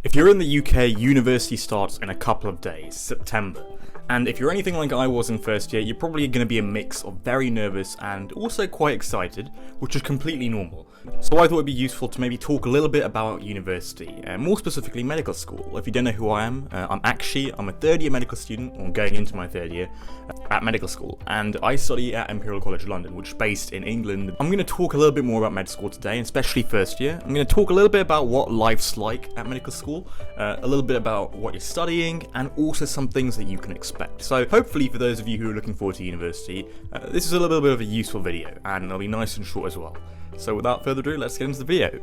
If you're in the UK, university starts in a couple of days, September. And if you're anything like I was in first year, you're probably going to be a mix of very nervous and also quite excited, which is completely normal. So I thought it'd be useful to maybe talk a little bit about university, more specifically medical school. If you don't know who I am, I'm Akshi. I'm a third year medical student, or going into my third year at medical school, and I study at Imperial College London, which is based in England. I'm going to talk a little bit more about med school today, especially first year. I'm going to talk a little bit about what life's like at medical school, a little bit about what you're studying, and also some things that you can expect. So hopefully for those of you who are looking forward to university, this is a little bit of a useful video, and it'll be nice and short as well. So without further ado, let's get into the video.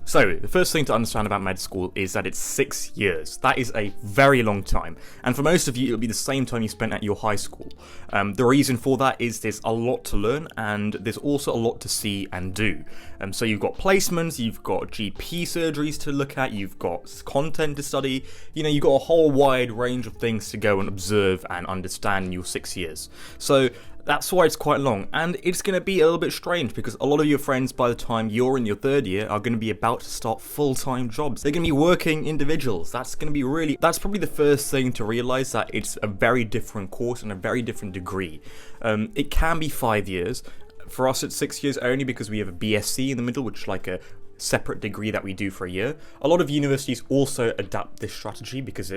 So, the first thing to understand about med school is that it's 6 years. That is a very long time. And for most of you, it'll be the same time you spent at your high school. The reason for that is there's a lot to learn, and there's also a lot to see and do. So you've got placements, you've got GP surgeries to look at, you've got content to study, you've got a whole wide range of things to go and observe and understand in your 6 years. So, that's why it's quite long, and it's going to be a little bit strange because a lot of your friends by the time you're in your third year are going to be about to start full-time jobs. They're going to be working individuals. That's probably the first thing to realize, that it's a very different course and a very different degree. It can be 5 years. For us, it's 6 years only because we have a BSc in the middle, which is like a separate degree that we do for a year. A lot of universities also adapt this strategy because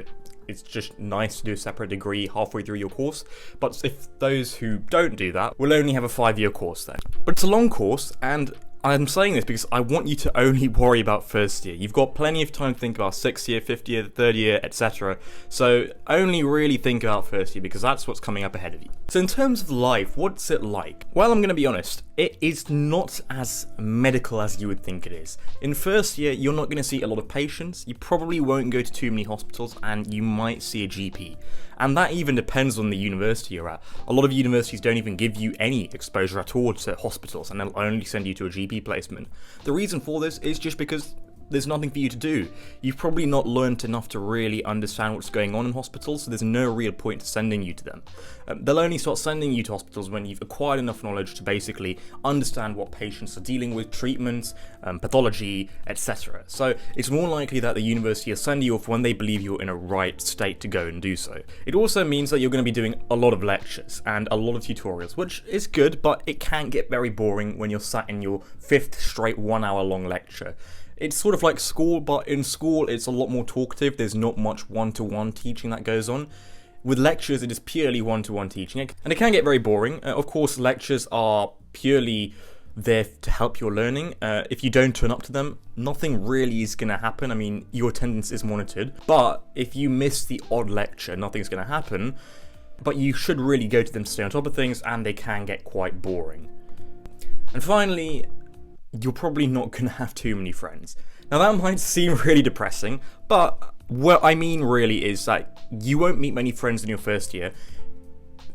it's just nice to do a separate degree halfway through your course, but if those who don't do that will only have a 5-year course then. But it's a long course, and I'm saying this because I want you to only worry about first year. You've got plenty of time to think about 6th year, 5th year, 3rd year, etc. So only really think about first year because that's what's coming up ahead of you. So in terms of life, what's it like? Well, I'm going to be honest, it is not as medical as you would think it is. In first year, you're not going to see a lot of patients, you probably won't go to too many hospitals, and you might see a GP. And that even depends on the university you're at. A lot of universities don't even give you any exposure at all to hospitals, and they'll only send you to a GP placement. The reason for this is just because there's nothing for you to do. You've probably not learned enough to really understand what's going on in hospitals, so there's no real point to sending you to them. They'll only start sending you to hospitals when you've acquired enough knowledge to basically understand what patients are dealing with, treatments, pathology, etc. So it's more likely that the university will send you off when they believe you're in a right state to go and do so. It also means that you're going to be doing a lot of lectures and a lot of tutorials, which is good, but it can get very boring when you're sat in your 5th straight 1 hour long lecture. It's sort of like school, but in school it's a lot more talkative. There's not much one-to-one teaching that goes on. With lectures, it is purely one-to-one teaching, and it can get very boring. Of course, lectures are purely there to help your learning. If you don't turn up to them, nothing really is going to happen. I mean, your attendance is monitored, but if you miss the odd lecture, nothing's going to happen. But you should really go to them to stay on top of things, and they can get quite boring. And finally, you're probably not going to have too many friends. Now that might seem really depressing, but what I mean really is that you won't meet many friends in your first year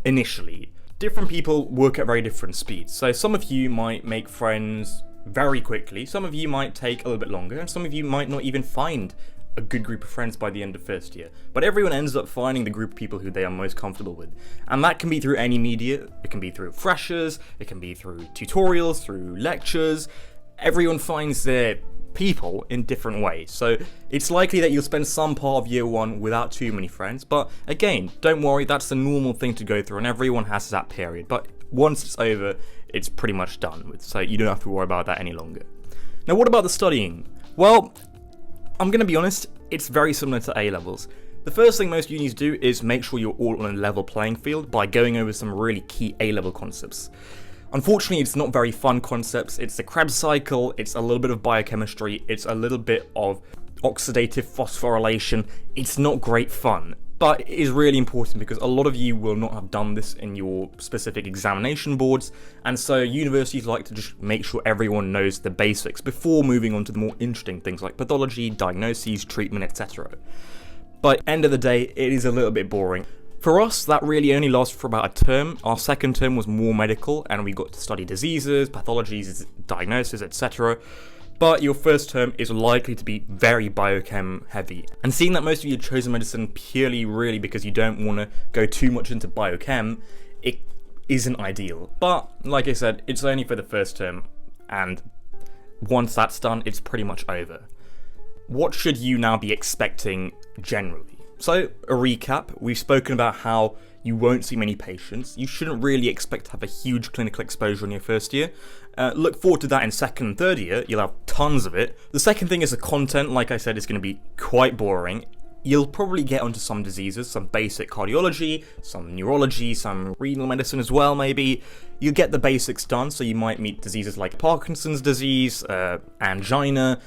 initially. Different people work at very different speeds, so some of you might make friends very quickly, some of you might take a little bit longer, and some of you might not even find a good group of friends by the end of first year. But everyone ends up finding the group of people who they are most comfortable with. And that can be through any media. It can be through freshers, it can be through tutorials, through lectures. Everyone finds their people in different ways. So it's likely that you'll spend some part of year 1 without too many friends. But again, don't worry, that's a normal thing to go through, and everyone has that period. But once it's over, it's pretty much done with. So you don't have to worry about that any longer. Now, what about the studying? Well, I'm going to be honest, it's very similar to A-levels. The first thing most unis do is make sure you're all on a level playing field by going over some really key A-level concepts. Unfortunately, it's not very fun concepts. It's the Krebs cycle, it's a little bit of biochemistry, it's a little bit of oxidative phosphorylation. It's not great fun, but it is really important because a lot of you will not have done this in your specific examination boards, and so universities like to just make sure everyone knows the basics before moving on to the more interesting things like pathology, diagnoses, treatment, etc. But end of the day, it is a little bit boring. For us, that really only lasted for about a term. Our second term was more medical, and we got to study diseases, pathologies, diagnoses, etc. But your first term is likely to be very biochem heavy. And seeing that most of you have chosen medicine purely really because you don't want to go too much into biochem, it isn't ideal. But like I said, it's only for the first term, and once that's done, it's pretty much over. What should you now be expecting generally? So, a recap, we've spoken about how you won't see many patients. You shouldn't really expect to have a huge clinical exposure in your first year. Look forward to that in second and third year. You'll have tons of it. The second thing is the content, like I said, is going to be quite boring. You'll probably get onto some diseases, some basic cardiology, some neurology, some renal medicine as well, maybe. You get the basics done, so you might meet diseases like Parkinson's disease, angina,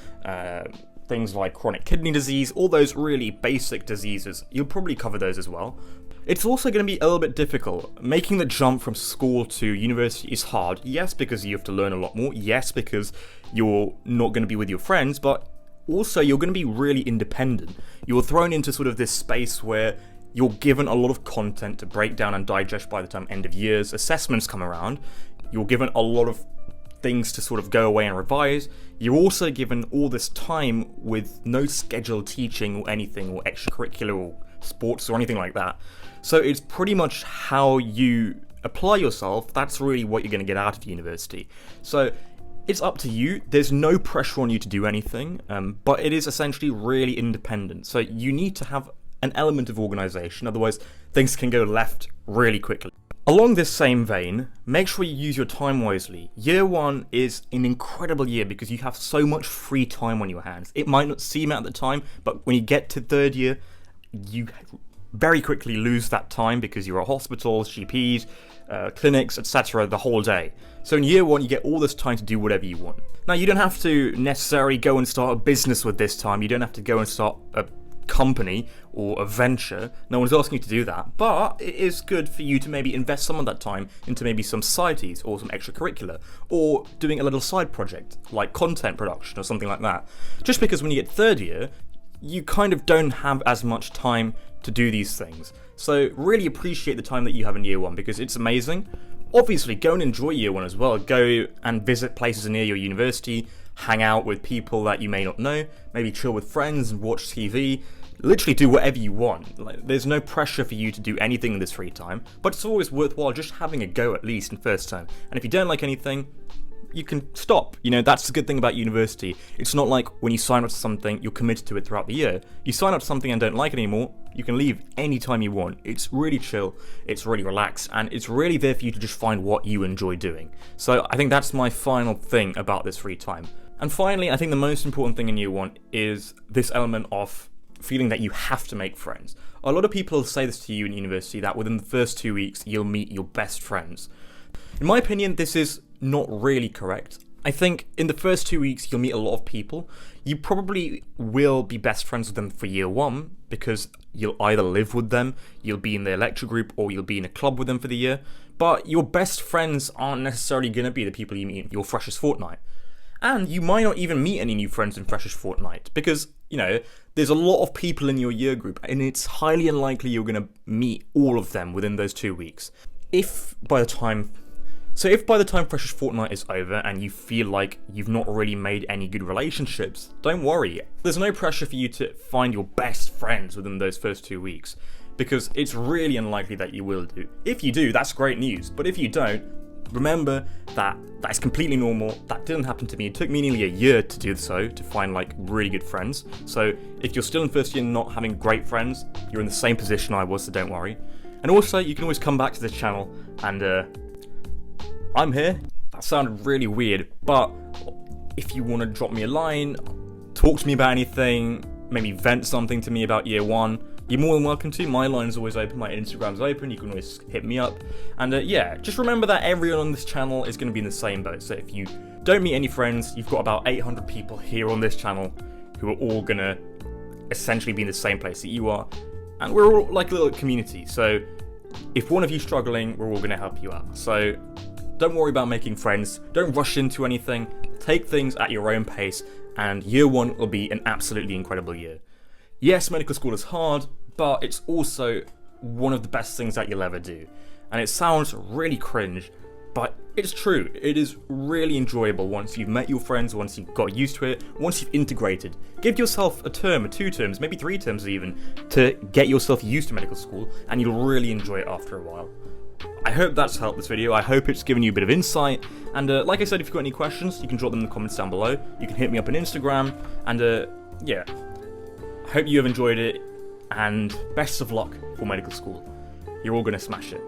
things like chronic kidney disease, all those really basic diseases. You'll probably cover those as well. It's also going to be a little bit difficult. Making the jump from school to university is hard. Yes, because you have to learn a lot more. Yes, because you're not going to be with your friends, but also you're going to be really independent. You're thrown into sort of this space where you're given a lot of content to break down and digest by the time end of years. Assessments come around. You're given a lot of things to sort of go away and revise. You're also given all this time with no scheduled teaching or anything, or extracurricular or sports or anything like that. So it's pretty much how you apply yourself. That's really what you're going to get out of university. So it's up to you. There's no pressure on you to do anything, but it is essentially really independent. So you need to have an element of organization, otherwise things can go left really quickly. Along this same vein, make sure you use your time wisely. Year one is an incredible year because you have so much free time on your hands. It might not seem at the time, but when you get to third year, you very quickly lose that time because you're at hospitals, GPs, clinics, etc. the whole day. So in year one, you get all this time to do whatever you want. Now, you don't have to necessarily go and start a business with this time. You don't have to go and start a company or a venture. No one's asking you to do that, but it is good for you to maybe invest some of that time into maybe some societies or some extracurricular, or doing a little side project like content production or something like that. Just because when you get third year, you kind of don't have as much time to do these things. So really appreciate the time that you have in year one because it's amazing. Obviously, go and enjoy year one as well. Go and visit places near your university, hang out with people that you may not know, maybe chill with friends and watch TV. Literally do whatever you want. Like, there's no pressure for you to do anything in this free time, but it's always worthwhile just having a go at least in first term. And if you don't like anything, you can stop. You know, that's the good thing about university. It's not like when you sign up to something, you're committed to it throughout the year. You sign up to something and don't like it anymore, you can leave anytime you want. It's really chill, it's really relaxed, and it's really there for you to just find what you enjoy doing. So I think that's my final thing about this free time. And finally, I think the most important thing in year one is this element of feeling that you have to make friends. A lot of people say this to you in university, that within the first 2 weeks, you'll meet your best friends. In my opinion, this is not really correct. I think in the first 2 weeks, you'll meet a lot of people. You probably will be best friends with them for year one because you'll either live with them, you'll be in their lecture group, or you'll be in a club with them for the year. But your best friends aren't necessarily going to be the people you meet in your freshest fortnight. And you might not even meet any new friends in freshest fortnight because, you know, there's a lot of people in your year group and it's highly unlikely you're going to meet all of them within those 2 weeks. If by the time freshest fortnight is over and you feel like you've not really made any good relationships, don't worry. There's no pressure for you to find your best friends within those first 2 weeks because it's really unlikely that you will do. If you do, that's great news. But if you don't, remember that is completely normal. That didn't happen to me. It took me nearly a year to do so, to find like really good friends. So if you're still in first year and not having great friends, you're in the same position I was, so don't worry. And also, you can always come back to this channel and I'm here. That sounded really weird, but if you want to drop me a line, talk to me about anything, maybe vent something to me about year one, you're more than welcome to. My line is always open, my Instagram's open, you can always hit me up. And yeah, just remember that everyone on this channel is going to be in the same boat. So if you don't meet any friends, you've got about 800 people here on this channel who are all going to essentially be in the same place that you are. And we're all like a little community. So if one of you's struggling, we're all going to help you out. So don't worry about making friends. Don't rush into anything. Take things at your own pace. And year one will be an absolutely incredible year. Yes, medical school is hard, but it's also one of the best things that you'll ever do. And it sounds really cringe, but it's true. It is really enjoyable once you've met your friends, once you've got used to it, once you've integrated. Give yourself a term, or 2 terms, maybe 3 terms even, to get yourself used to medical school, and you'll really enjoy it after a while. I hope that's helped this video. I hope it's given you a bit of insight. And like I said, if you've got any questions, you can drop them in the comments down below. You can hit me up on Instagram. And yeah, I hope you have enjoyed it. And best of luck for medical school. You're all going to smash it.